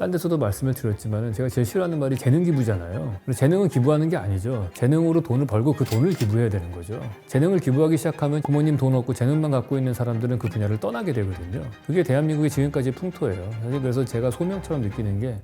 딴 데서도 말씀을 드렸지만 제가 제일 싫어하는 말이 재능 기부잖아요. 재능은 기부하는 게 아니죠. 재능으로 돈을 벌고 그 돈을 기부해야 되는 거죠. 재능을 기부하기 시작하면 부모님 돈 없고 재능만 갖고 있는 사람들은 그 분야를 떠나게 되거든요. 그게 대한민국의 지금까지 풍토예요. 사실 그래서 제가 소명처럼 느끼는 게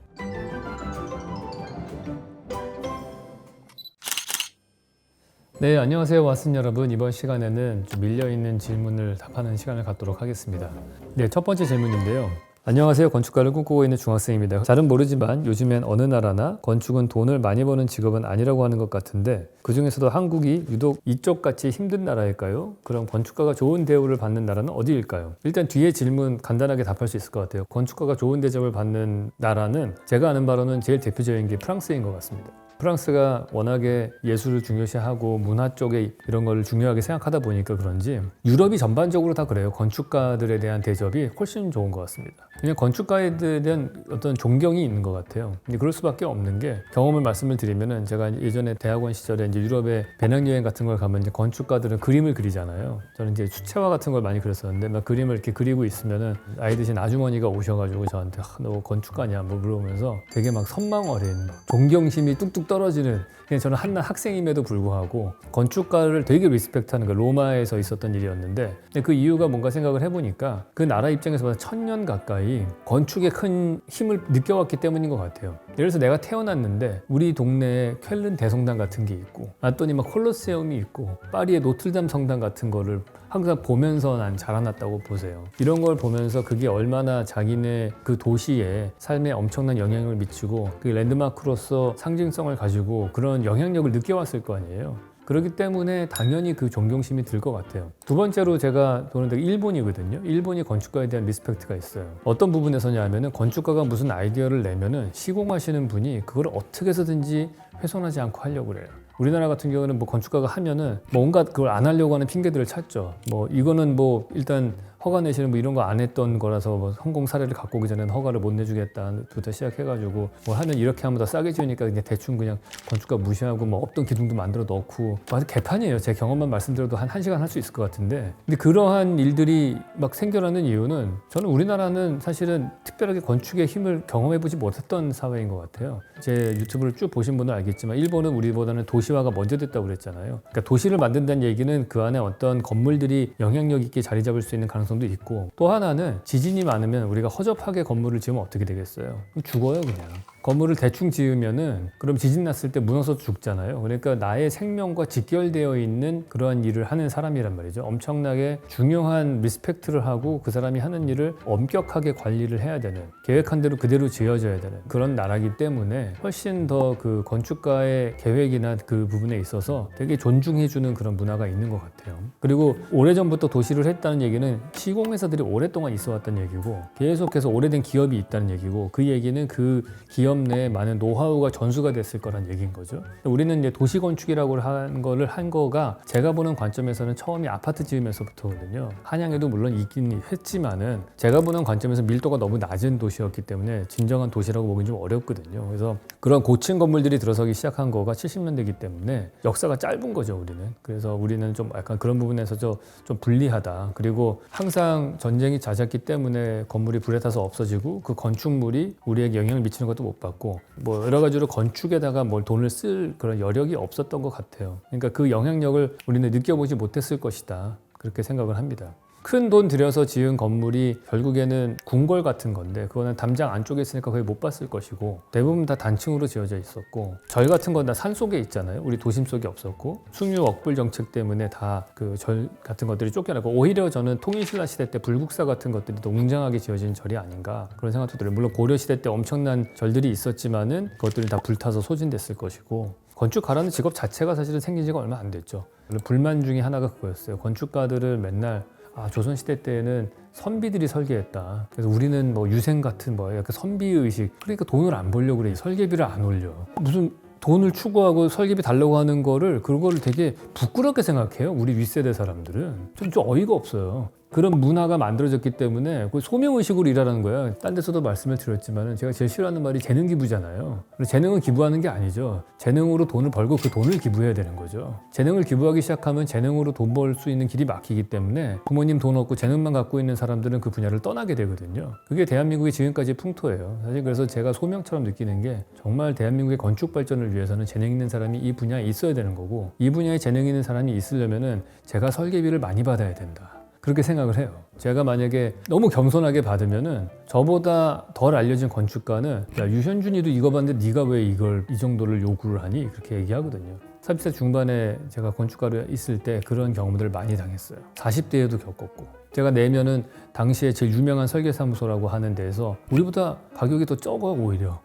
네, 안녕하세요 왓슨 여러분. 이번 시간에는 좀 밀려있는 질문을 답하는 시간을 갖도록 하겠습니다. 네, 첫 번째 질문인데요. 안녕하세요. 건축가를 꿈꾸고 있는 중학생입니다. 잘은 모르지만 요즘엔 어느 나라나 건축은 돈을 많이 버는 직업은 아니라고 하는 것 같은데 그 중에서도 한국이 유독 이쪽같이 힘든 나라일까요? 그럼 건축가가 좋은 대우를 받는 나라는 어디일까요? 일단 뒤에 질문 간단하게 답할 수 있을 것 같아요. 건축가가 좋은 대접을 받는 나라는 제가 아는 바로는 제일 대표적인 게 프랑스인 것 같습니다. 프랑스가 워낙에 예술을 중요시하고 문화 쪽에 이런 걸 중요하게 생각하다 보니까 그런지 유럽이 전반적으로 다 그래요. 건축가들에 대한 대접이 훨씬 좋은 것 같습니다. 그냥 건축가에 대한 어떤 존경이 있는 것 같아요. 근데 그럴 수밖에 없는 게 경험을 말씀을 드리면은 제가 예전에 대학원 시절에 이제 유럽에 배낭여행 같은 걸 가면 이제 건축가들은 그림을 그리잖아요. 저는 이제 수채화 같은 걸 많이 그렸었는데 막 그림을 이렇게 그리고 있으면은 나이 드신 아주머니가 오셔가지고 저한테 너 건축가냐 뭐 물어보면서 되게 막 선망 어린 존경심이 뚝뚝 떨어지는 그냥 저는 한낱 학생임에도 불구하고 건축가를 되게 리스펙트하는 거 로마에서 있었던 일이었는데 그 이유가 뭔가 생각을 해보니까 그 나라 입장에서 봐서 1000년 가까이 건축에 큰 힘을 느껴왔기 때문인 것 같아요. 예를 들어서 내가 태어났는데 우리 동네에 쾰른 대성당 같은 게 있고 왔더니 막 콜로세움이 있고 파리의 노틀담 성당 같은 거를 항상 보면서 난 자라났다고 보세요. 이런 걸 보면서 그게 얼마나 자기네 그 도시에 삶에 엄청난 영향을 미치고 그 랜드마크로서 상징성을 가지고 그런 영향력을 느껴왔을 거 아니에요. 그렇기 때문에 당연히 그 존경심이 들 것 같아요. 두 번째로 제가 보는 데가 일본이거든요. 일본이 건축가에 대한 리스펙트가 있어요. 어떤 부분에서냐 하면은 건축가가 무슨 아이디어를 내면은 시공하시는 분이 그걸 어떻게 해서든지 훼손하지 않고 하려고 그래요. 우리나라 같은 경우는 뭐 건축가가 하면은 뭔가 그걸 안 하려고 하는 핑계들을 찾죠. 뭐 이거는 뭐 일단 허가 내시는 뭐 이런 거 안 했던 거라서 뭐 성공 사례를 갖고 오기 전에는 허가를 못 내주겠다부터 시작해가지고 뭐 하면 이렇게 하면 더 싸게 지으니까 그냥 대충 그냥 건축가 무시하고 뭐 없던 기둥도 만들어 넣고 아주 개판이에요. 제 경험만 말씀드려도 한 1시간 할 수 있을 것 같은데 근데 그러한 일들이 막 생겨나는 이유는 저는 우리나라는 사실은 특별하게 건축의 힘을 경험해보지 못했던 사회인 것 같아요. 제 유튜브를 쭉 보신 분은 알겠지만 일본은 우리보다는 도시화가 먼저 됐다고 그랬잖아요. 그러니까 도시를 만든다는 얘기는 그 안에 어떤 건물들이 영향력 있게 자리 잡을 수 있는 가능성도 있고 또 하나는 지진이 많으면 우리가 허접하게 건물을 지으면 어떻게 되겠어요? 죽어요 그냥. 건물을 대충 지으면은 그럼 지진 났을 때 무너져 죽잖아요. 그러니까 나의 생명과 직결되어 있는 그러한 일을 하는 사람이란 말이죠. 엄청나게 중요한 리스펙트를 하고 그 사람이 하는 일을 엄격하게 관리를 해야 되는 계획한 대로 그대로 지어져야 되는 그런 나라기 때문에 훨씬 더 그 건축가의 계획이나 그 부분에 있어서 되게 존중해주는 그런 문화가 있는 것 같아요. 그리고 오래전부터 도시를 했다는 얘기는 시공회사들이 오랫동안 있어 왔다는 얘기고 계속해서 오래된 기업이 있다는 얘기고 그 얘기는 그 기업 내에 많은 노하우가 전수가 됐을 거란 얘기인 거죠. 우리는 이제 도시건축이라고 한 거가 제가 보는 관점에서는 처음이 아파트 지으면서부터거든요. 한양에도 물론 있긴 했지만은 제가 보는 관점에서 밀도가 너무 낮은 도시였기 때문에 진정한 도시라고 보기 좀 어렵거든요. 그래서 그런 고층 건물들이 들어서기 시작한 거가 70년대이기 때문에 역사가 짧은 거죠, 우리는. 그래서 우리는 좀 약간 그런 부분에서 좀 불리하다. 그리고 항상 전쟁이 잦았기 때문에 건물이 불에 타서 없어지고 그 건축물이 우리에게 영향을 미치는 것도 못 받고 뭐 여러 가지로 건축에다가 뭘 돈을 쓸 그런 여력이 없었던 것 같아요. 그러니까 그 영향력을 우리는 느껴보지 못했을 것이다. 그렇게 생각을 합니다. 큰 돈 들여서 지은 건물이 결국에는 궁궐 같은 건데 그거는 담장 안쪽에 있으니까 거의 못 봤을 것이고 대부분 다 단층으로 지어져 있었고 절 같은 건 다 산속에 있잖아요. 우리 도심 속에 없었고 충유 억불 정책 때문에 다 그 절 같은 것들이 쫓겨나고 오히려 저는 통일신라 시대 때 불국사 같은 것들이 더 웅장하게 지어진 절이 아닌가 그런 생각도 들어요. 물론 고려 시대 때 엄청난 절들이 있었지만은 그것들이 다 불타서 소진됐을 것이고 건축가라는 직업 자체가 사실은 생긴 지가 얼마 안 됐죠. 불만 중에 하나가 그거였어요. 건축가들을 맨날 조선시대 때에는 선비들이 설계했다. 그래서 우리는 뭐 유생 같은 뭐 약간 선비의식. 그러니까 돈을 안 벌려고 그래. 설계비를 안 올려. 무슨 돈을 추구하고 설계비 달라고 하는 거를 그거를 되게 부끄럽게 생각해요. 우리 윗세대 사람들은. 좀 어이가 없어요. 그런 문화가 만들어졌기 때문에 그 소명의식으로 일하라는 거야. 딴 데서도 말씀을 드렸지만 제가 제일 싫어하는 말이 재능 기부잖아요. 재능을 기부하는 게 아니죠. 재능으로 돈을 벌고 그 돈을 기부해야 되는 거죠. 재능을 기부하기 시작하면 재능으로 돈 벌 수 있는 길이 막히기 때문에 부모님 돈 없고 재능만 갖고 있는 사람들은 그 분야를 떠나게 되거든요. 그게 대한민국의 지금까지 풍토예요. 사실 그래서 제가 소명처럼 느끼는 게 정말 대한민국의 건축 발전을 위해서는 재능 있는 사람이 이 분야에 있어야 되는 거고 이 분야에 재능 있는 사람이 있으려면은 제가 설계비를 많이 받아야 된다. 그렇게 생각을 해요. 제가 만약에 너무 겸손하게 받으면은 저보다 덜 알려진 건축가는 야, 유현준이도 이거 봤는데 네가 왜 이걸 이 정도를 요구를 하니? 그렇게 얘기하거든요. 30대 중반에 제가 건축가로 있을 때 그런 경험들을 많이 당했어요. 40대에도 겪었고 제가 내면은 당시에 제일 유명한 설계사무소라고 하는 데에서 우리보다 가격이 더 적어 오히려.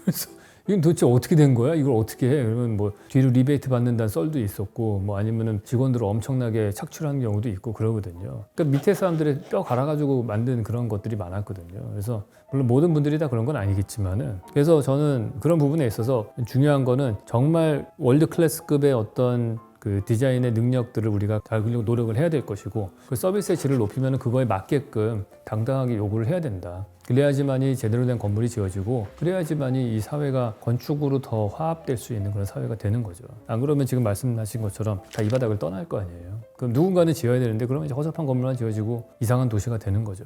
그래서 이건 도대체 어떻게 된 거야? 이걸 어떻게 해? 그러면 뭐 뒤로 리베이트 받는다는 썰도 있었고 뭐 아니면은 직원들을 엄청나게 착출하는 경우도 있고 그러거든요. 그러니까 밑에 사람들의 뼈 갈아가지고 만든 그런 것들이 많았거든요. 그래서 물론 모든 분들이 다 그런 건 아니겠지만은 그래서 저는 그런 부분에 있어서 중요한 거는 정말 월드 클래스급의 어떤 그 디자인의 능력들을 우리가 잘 노력을 해야 될 것이고 그 서비스의 질을 높이면 그거에 맞게끔 당당하게 요구를 해야 된다. 그래야지만이 제대로 된 건물이 지어지고 그래야지만이 이 사회가 건축으로 더 화합될 수 있는 그런 사회가 되는 거죠. 안 그러면 지금 말씀하신 것처럼 다 이 바닥을 떠날 거 아니에요. 그럼 누군가는 지어야 되는데 그러면 이제 허접한 건물만 지어지고 이상한 도시가 되는 거죠.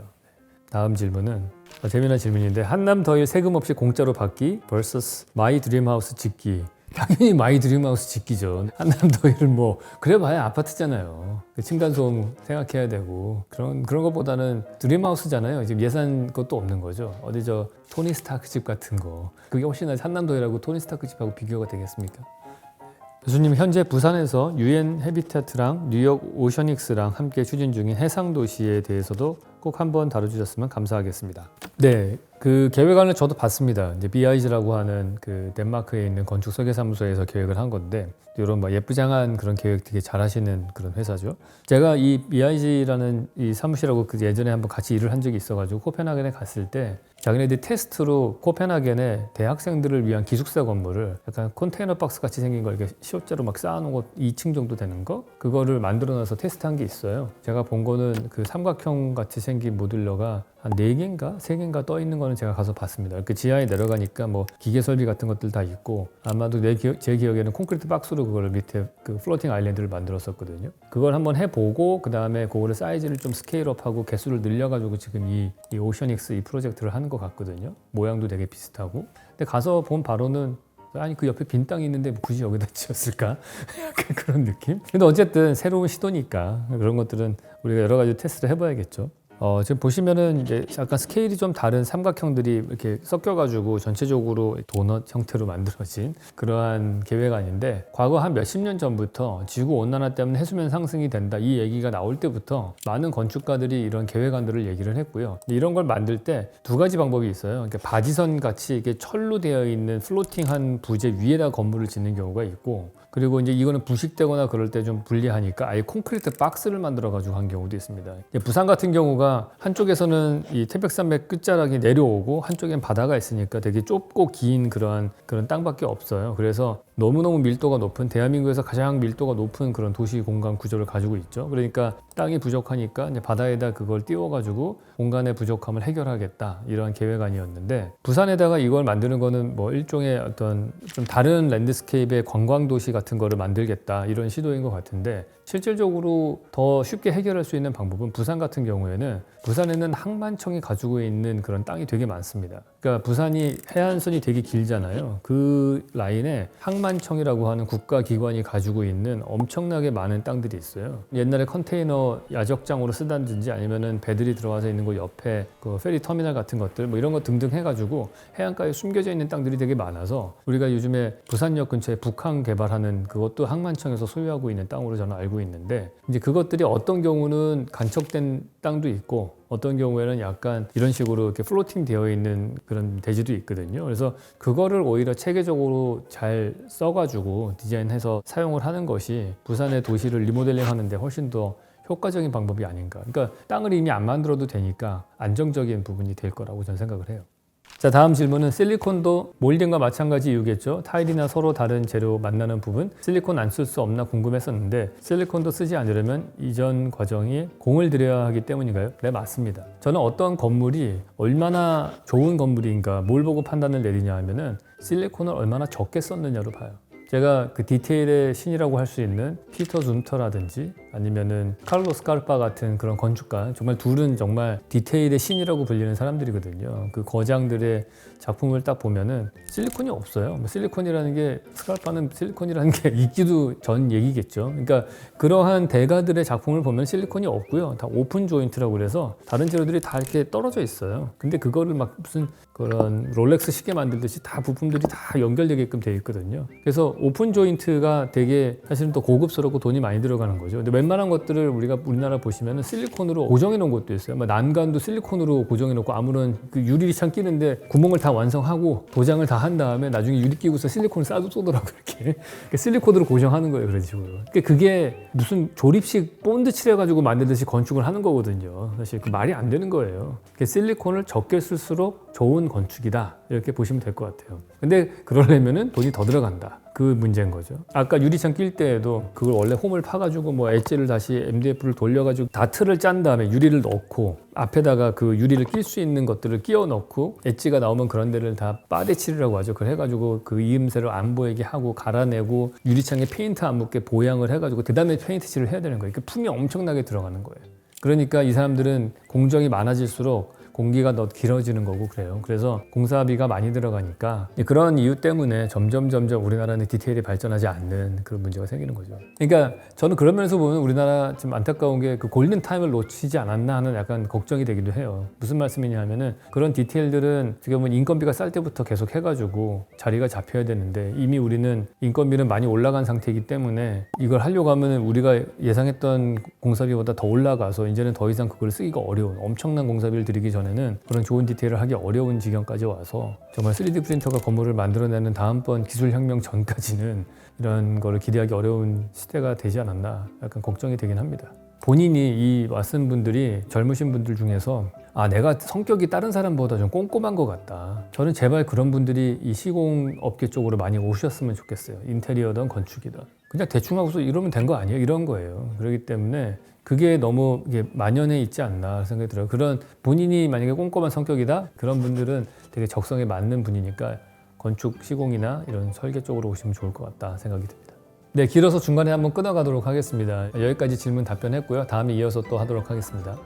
다음 질문은 재미난 질문인데 한남 더일 세금 없이 공짜로 받기 vs 마이 드림하우스 짓기. 당연히 마이 드림하우스 짓기죠. 한남 더위를 뭐 그래봐야 아파트잖아요. 층간소음 생각해야 되고 그런 것보다는 드림하우스잖아요. 지금 예산 것도 없는 거죠. 어디 저 토니 스타크 집 같은 거 그게 훨씬 한남 더위라고 토니 스타크 집하고 비교가 되겠습니까? 교수님 현재 부산에서 UN 해비태트랑 뉴욕 오셔닉스랑 함께 추진 중인 해상도시에 대해서도 꼭 한번 다뤄주셨으면 감사하겠습니다. 네, 그 계획안을 저도 봤습니다. 이제 BIG라고 하는 그 덴마크에 있는 건축 설계사무소에서 계획을 한 건데 이런 뭐 예쁘장한 그런 계획 되게 잘하시는 그런 회사죠. 제가 이 BIG라는 이 사무실하고 그 예전에 한번 같이 일을 한 적이 있어가지고 코펜하겐에 갔을 때 자기네들이 테스트로 코펜하겐에 대학생들을 위한 기숙사 건물을 약간 컨테이너 박스 같이 생긴 걸 이렇게 시옷자로 막 쌓아놓은 거 2층 정도 되는 거 그거를 만들어놔서 테스트한 게 있어요. 제가 본 거는 그 삼각형 같이 생긴 모듈러가 한 4개인가 3개인가 떠 있는 거는 제가 가서 봤습니다. 그 지하에 내려가니까 뭐 기계 설비 같은 것들 다 있고 아마도 제 기억에는 콘크리트 박스로 그거를 밑에 그 플로팅 아일랜드를 만들었었거든요. 그걸 한번 해보고 그 다음에 그거를 사이즈를 좀 스케일업하고 개수를 늘려가지고 지금 이 오셔닉스 이 프로젝트를 하는 것 같거든요. 모양도 되게 비슷하고. 근데 가서 본 바로는 아니 그 옆에 빈 땅이 있는데 굳이 여기다 지었을까? 약간 그런 느낌? 근데 어쨌든 새로운 시도니까 그런 것들은 우리가 여러 가지 테스트를 해봐야겠죠. 지금 보시면은 이제 약간 스케일이 좀 다른 삼각형들이 이렇게 섞여가지고 전체적으로 도넛 형태로 만들어진 그러한 계획안인데 과거 한 몇십 년 전부터 지구 온난화 때문에 해수면 상승이 된다 이 얘기가 나올 때부터 많은 건축가들이 이런 계획안들을 얘기를 했고요. 이런 걸 만들 때 두 가지 방법이 있어요. 그러니까 바지선 같이 이게 철로 되어 있는 플로팅한 부재 위에다 건물을 짓는 경우가 있고 그리고 이제 이거는 부식되거나 그럴 때 좀 불리하니까 아예 콘크리트 박스를 만들어 가지고 한 경우도 있습니다. 부산 같은 경우가 한쪽에서는 이 태백산맥 끝자락이 내려오고 한쪽엔 바다가 있으니까 되게 좁고 긴 그런 땅밖에 없어요. 그래서 너무너무 밀도가 높은 대한민국에서 가장 밀도가 높은 그런 도시 공간 구조를 가지고 있죠. 그러니까 땅이 부족하니까 이제 바다에다 그걸 띄워가지고 공간의 부족함을 해결하겠다 이런 계획안이었는데 부산에다가 이걸 만드는 거는 뭐 일종의 어떤 좀 다른 랜드스케이프의 관광도시 같은 거를 만들겠다 이런 시도인 것 같은데 실질적으로 더 쉽게 해결할 수 있는 방법은 부산 같은 경우에는 부산에는 항만청이 가지고 있는 그런 땅이 되게 많습니다. 그러니까 부산이 해안선이 되게 길잖아요. 그 라인에 항만청이라고 하는 국가기관이 가지고 있는 엄청나게 많은 땅들이 있어요. 옛날에 컨테이너 야적장으로 쓰다든지 아니면은 배들이 들어와서 있는 곳 옆에 그 페리 터미널 같은 것들 뭐 이런 거 등등 해가지고 해안가에 숨겨져 있는 땅들이 되게 많아서 우리가 요즘에 부산역 근처에 북항 개발하는 그것도 항만청에서 소유하고 있는 땅으로 저는 알고 있는데 이제 그것들이 어떤 경우는 간척된 땅도 있고 어떤 경우에는 약간 이런 식으로 이렇게 플로팅 되어 있는 그런 대지도 있거든요. 그래서 그거를 오히려 체계적으로 잘 써가지고 디자인해서 사용을 하는 것이 부산의 도시를 리모델링 하는데 훨씬 더 효과적인 방법이 아닌가. 그러니까 땅을 이미 안 만들어도 되니까 안정적인 부분이 될 거라고 저는 생각을 해요. 자, 다음 질문은 실리콘도 몰딩과 마찬가지 이유겠죠. 타일이나 서로 다른 재료 만나는 부분, 실리콘 안 쓸 수 없나 궁금했었는데 실리콘도 쓰지 않으려면 이전 과정이 공을 들여야 하기 때문인가요? 네, 맞습니다. 저는 어떤 건물이 얼마나 좋은 건물인가 뭘 보고 판단을 내리냐 하면은 실리콘을 얼마나 적게 썼느냐로 봐요. 제가 그 디테일의 신이라고 할 수 있는 피터 줌터라든지 아니면은 카를로스 카르파 같은 그런 건축가, 정말 둘은 정말 디테일의 신이라고 불리는 사람들이거든요. 그 거장들의 작품을 딱 보면은 실리콘이 없어요. 실리콘이라는 게, 스카르파는 실리콘이라는 게 있기도 전 얘기겠죠. 그러니까 그러한 대가들의 작품을 보면 실리콘이 없고요. 다 오픈 조인트라고 그래서 다른 재료들이 다 이렇게 떨어져 있어요. 근데 그거를 막 무슨 그런 롤렉스 시계 만들듯이 다 부품들이 다 연결되게끔 되어 있거든요. 그래서 오픈 조인트가 되게 사실은 또 고급스럽고 돈이 많이 들어가는 거죠. 근데 웬만한 것들을 우리나라 보시면은 실리콘으로 고정해 놓은 것도 있어요. 난간도 실리콘으로 고정해 놓고 아무런 그 유리창 끼는데 구멍을 다 완성하고 도장을 다 한 다음에 나중에 유리 끼고서 실리콘을 쏘더라고요. 이렇게 실리콘으로 고정하는 거예요. 그런 식으로. 그게 무슨 조립식 본드 칠해가지고 만들듯이 건축을 하는 거거든요. 사실 그 말이 안 되는 거예요. 실리콘을 적게 쓸수록 좋은 건축이다, 이렇게 보시면 될 것 같아요. 근데 그러려면은 돈이 더 들어간다, 그 문제인 거죠. 아까 유리창 낄 때에도 그걸 원래 홈을 파가지고 뭐 엣지를 다시 MDF를 돌려가지고 다 틀을 짠 다음에 유리를 넣고 앞에다가 그 유리를 낄 수 있는 것들을 끼워 넣고 엣지가 나오면 그런 데를 다 빠데칠이라고 하죠. 그걸 해가지고 그 이음새를 안 보이게 하고 갈아내고 유리창에 페인트 안 묻게 보양을 해가지고 그 다음에 페인트 칠을 해야 되는 거예요. 그 품이 엄청나게 들어가는 거예요. 그러니까 이 사람들은 공정이 많아질수록 공기가 더 길어지는 거고 그래요. 그래서 공사비가 많이 들어가니까 그런 이유 때문에 점점 우리나라는 디테일이 발전하지 않는 그런 문제가 생기는 거죠. 그러니까 저는 그런 면에서 보면 우리나라 좀 안타까운 게 그 골든 타임을 놓치지 않았나 하는 약간 걱정이 되기도 해요. 무슨 말씀이냐 하면은 그런 디테일들은 어떻게 보면 인건비가 쌀 때부터 계속 해가지고 자리가 잡혀야 되는데 이미 우리는 인건비는 많이 올라간 상태이기 때문에 이걸 하려고 하면 우리가 예상했던 공사비보다 더 올라가서 이제는 더 이상 그걸 쓰기가 어려운, 엄청난 공사비를 들이기 전에는 그런 좋은 디테일을 하기 어려운 지경까지 와서 정말 3D 프린터가 건물을 만들어내는 다음번 기술혁명 전까지는 이런 거를 기대하기 어려운 시대가 되지 않았나, 약간 걱정이 되긴 합니다. 본인이 이 왓슨 분들이 젊으신 분들 중에서 내가 성격이 다른 사람보다 좀 꼼꼼한 것 같다, 저는 제발 그런 분들이 이 시공업계 쪽으로 많이 오셨으면 좋겠어요. 인테리어든 건축이든 그냥 대충 하고서 이러면 된 거 아니에요? 이런 거예요. 그렇기 때문에 그게 너무 이게 만연해 있지 않나 생각이 들어요. 그런 본인이 만약에 꼼꼼한 성격이다, 그런 분들은 되게 적성에 맞는 분이니까 건축 시공이나 이런 설계 쪽으로 오시면 좋을 것 같다 생각이 듭니다. 네, 길어서 중간에 한번 끊어가도록 하겠습니다. 여기까지 질문 답변했고요. 다음에 이어서 또 하도록 하겠습니다.